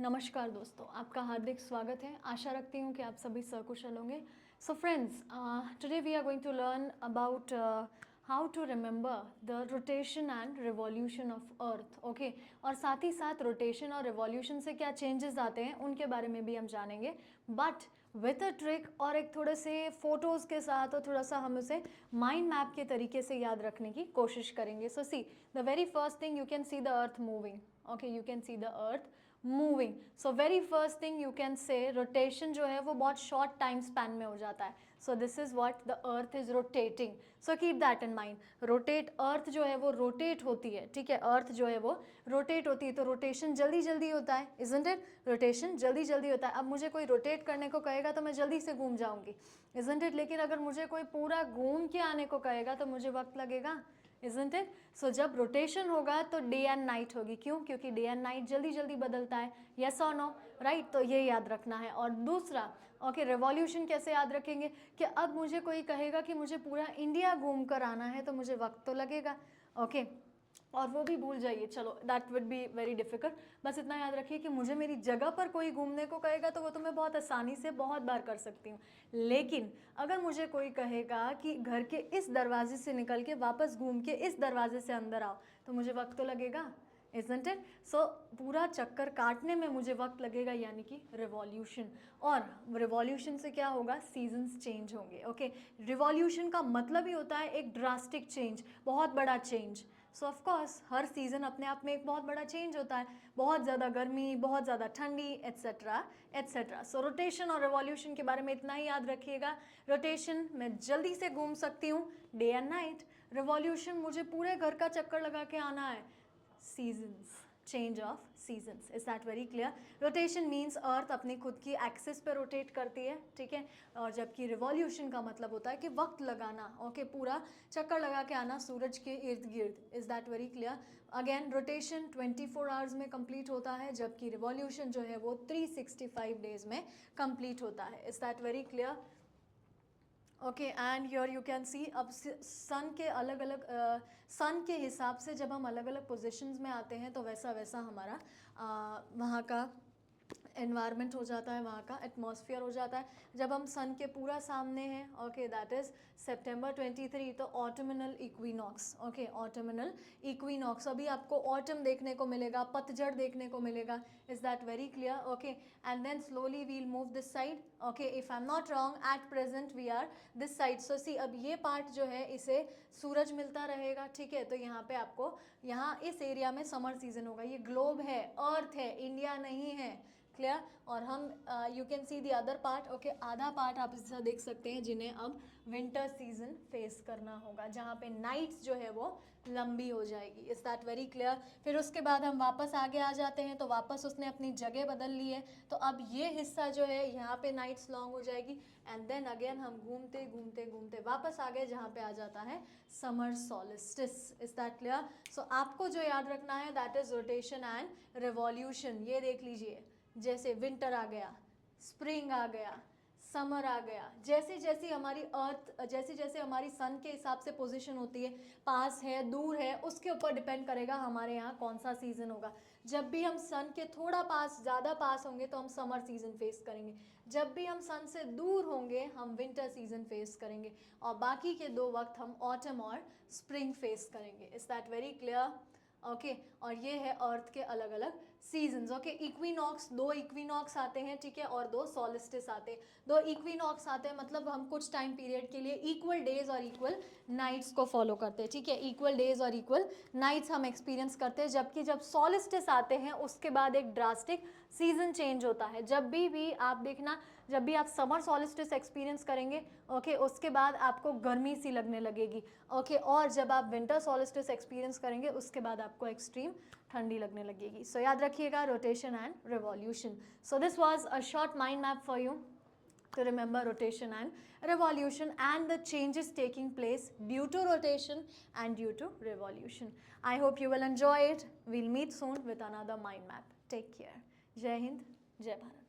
नमस्कार दोस्तों, आपका हार्दिक स्वागत है। आशा रखती हूँ कि आप सभी सकुशल होंगे। So friends, today we are going to learn about how to remember the rotation and revolution of earth. Okay, और साथ ही साथ रोटेशन और रिवॉल्यूशन से क्या चेंजेस आते हैं उनके बारे में भी हम जानेंगे, बट विथ अ ट्रिक और एक थोड़े से फोटोज़ के साथ, और थोड़ा सा हम उसे माइंड मैप के तरीके से याद रखने की कोशिश करेंगे। So see, the very first thing, you can see the earth moving. Okay, you can see the earth moving. So very first thing you can say, rotation जो है वो बहुत शॉर्ट टाइम स्पैन में हो जाता है। So this is what the earth is rotating. So keep that in mind. Rotate, earth जो है वो रोटेट होती है, ठीक है, अर्थ जो है वो रोटेट होती है, तो रोटेशन जल्दी जल्दी होता है, इजंट इट? रोटेशन जल्दी जल्दी होता है। अब मुझे कोई रोटेट करने को कहेगा तो मैं जल्दी से घूम जाऊंगी, इजंट इट? लेकिन अगर मुझे कोई पूरा घूम के आने को कहेगा तो मुझे वक्त लगेगा, इजंट इट? सो जब रोटेशन होगा तो डे एंड नाइट होगी। क्यों? क्योंकि डे एंड नाइट जल्दी जल्दी बदलता है। यस और नो? राइट, तो ये याद रखना है। और दूसरा, ओके, रिवॉल्यूशन कैसे याद रखेंगे कि अब मुझे कोई कहेगा कि मुझे पूरा इंडिया घूम कर आना है तो मुझे वक्त तो लगेगा। ओके, और वो भी भूल जाइए, चलो that would be very difficult. बस इतना याद रखिए कि मुझे मेरी जगह पर कोई घूमने को कहेगा तो वो तो मैं बहुत आसानी से बहुत बार कर सकती हूँ। लेकिन अगर मुझे कोई कहेगा कि घर के इस दरवाजे से निकल के वापस घूम के इस दरवाजे से अंदर आओ, तो मुझे वक्त तो लगेगा, इजंट इट? सो पूरा चक्कर काटने में मुझे वक्त लगेगा, यानी कि रिवॉल्यूशन। और रिवॉल्यूशन से क्या होगा? सीजन्स चेंज होंगे। ओके, रिवॉल्यूशन का मतलब ही होता है एक ड्रास्टिक चेंज, बहुत बड़ा change. So of course her season अपने आप में एक बहुत बड़ा चेंज होता है, बहुत ज़्यादा गर्मी, बहुत ज़्यादा ठंडी, एट्सेट्रा एट्सेट्रा। सो रोटेशन और रिवॉल्यूशन के बारे में इतना ही याद रखिएगा। रोटेशन मैं जल्दी से घूम सकती हूँ डे एंड नाइट, रिवॉल्यूशन मुझे पूरे घर का चक्कर लगा के आना है, seasons, change of seasons. Is that very clear? Rotation means earth अपनी खुद की एक्सिस पे रोटेट करती है, ठीक है, और जबकि रिवॉल्यूशन का मतलब होता है कि वक्त लगाना, ओके, पूरा चक्कर लगा के आना सूरज के इर्द गिर्द। Is that very clear? Again, rotation 24 hours में कंप्लीट होता है, जबकि रिवॉल्यूशन जो है वो 365 डेज में कंप्लीट होता है। Is that very clear? Okay, and your you can सी, अब सन के अलग अलग सन के हिसाब से जब हम अलग अलग पोजिशंस में आते हैं तो वैसा वैसा हमारा वहाँ का एनवायरनमेंट हो जाता है, वहाँ का एटमॉस्फेयर हो जाता है। जब हम सन के पूरा सामने हैं, ओके, दैट इज सितंबर 23, तो autumnal equinox. Okay, autumnal equinox, अभी आपको ऑटम देखने को मिलेगा, पतझड़ देखने को मिलेगा। Is that very clear? Okay, and then slowly will move this side. Okay, if I am not wrong, at present we are this side. So see, अब ये पार्ट जो है इसे सूरज मिलता रहेगा, ठीक है, तो यहाँ पे आपको, यहाँ इस एरिया में समर सीजन होगा। ये ग्लोब है, अर्थ है, इंडिया नहीं है, क्लियर? और हम you can see the other part. Okay, आधा पार्ट आप इस तरह देख सकते हैं जिन्हें अब विंटर सीजन फेस करना होगा, जहाँ पे नाइट्स जो है वो लंबी हो जाएगी। Is that very clear? फिर उसके बाद हम वापस आगे आ जाते हैं, तो वापस उसने अपनी जगह बदल ली है, तो अब ये हिस्सा जो है यहाँ पे नाइट्स लॉन्ग हो जाएगी, एंड देन अगेन हम घूमते घूमते घूमते वापस आ गए जहाँ पे आ जाता है summer solstice. Is that clear? So आपको जो याद रखना है that is rotation and revolution. ये देख लीजिए, जैसे विंटर आ गया, स्प्रिंग आ गया, समर आ गया, जैसे जैसे हमारी अर्थ, जैसे जैसे हमारी सन के हिसाब से पोजीशन होती है, पास है दूर है, उसके ऊपर डिपेंड करेगा हमारे यहाँ कौन सा सीज़न होगा। जब भी हम सन के थोड़ा पास, ज़्यादा पास होंगे तो हम समर सीज़न फेस करेंगे, जब भी हम सन से दूर होंगे हम विंटर सीज़न फेस करेंगे, और बाकी के 2 वक्त हम ऑटम और स्प्रिंग फेस करेंगे। Is that very clear? Okay, और ये है अर्थ के अलग अलग सीजन्स। ओके, इक्विनॉक्स, 2 इक्विनॉक्स आते हैं, ठीक है, और 2 सॉलिस्टिस आते हैं। 2 इक्विनॉक्स आते हैं मतलब हम कुछ टाइम पीरियड के लिए इक्वल डेज और इक्वल नाइट्स को फॉलो करते हैं, ठीक है, इक्वल डेज और इक्वल नाइट्स हम एक्सपीरियंस करते हैं। जबकि जब सॉलिस्टिस आते हैं उसके बाद एक ड्रास्टिक सीजन चेंज होता है। जब भी आप देखना, जब भी आप समर सॉलिस्टिस एक्सपीरियंस करेंगे, ओके, उसके बाद आपको गर्मी सी लगने लगेगी, ओके, और जब आप विंटर सॉलिस्टिस एक्सपीरियंस करेंगे उसके बाद आपको एक्सट्रीम ठंडी लगने लगेगी। सो याद रखिएगा, rotation and revolution. So this was a short mind map for you to remember rotation and revolution and the changes taking place due to rotation and due to revolution. I hope you will enjoy it. We'll meet soon with another mind map. Take care. Jai Hind, Jai Bharat.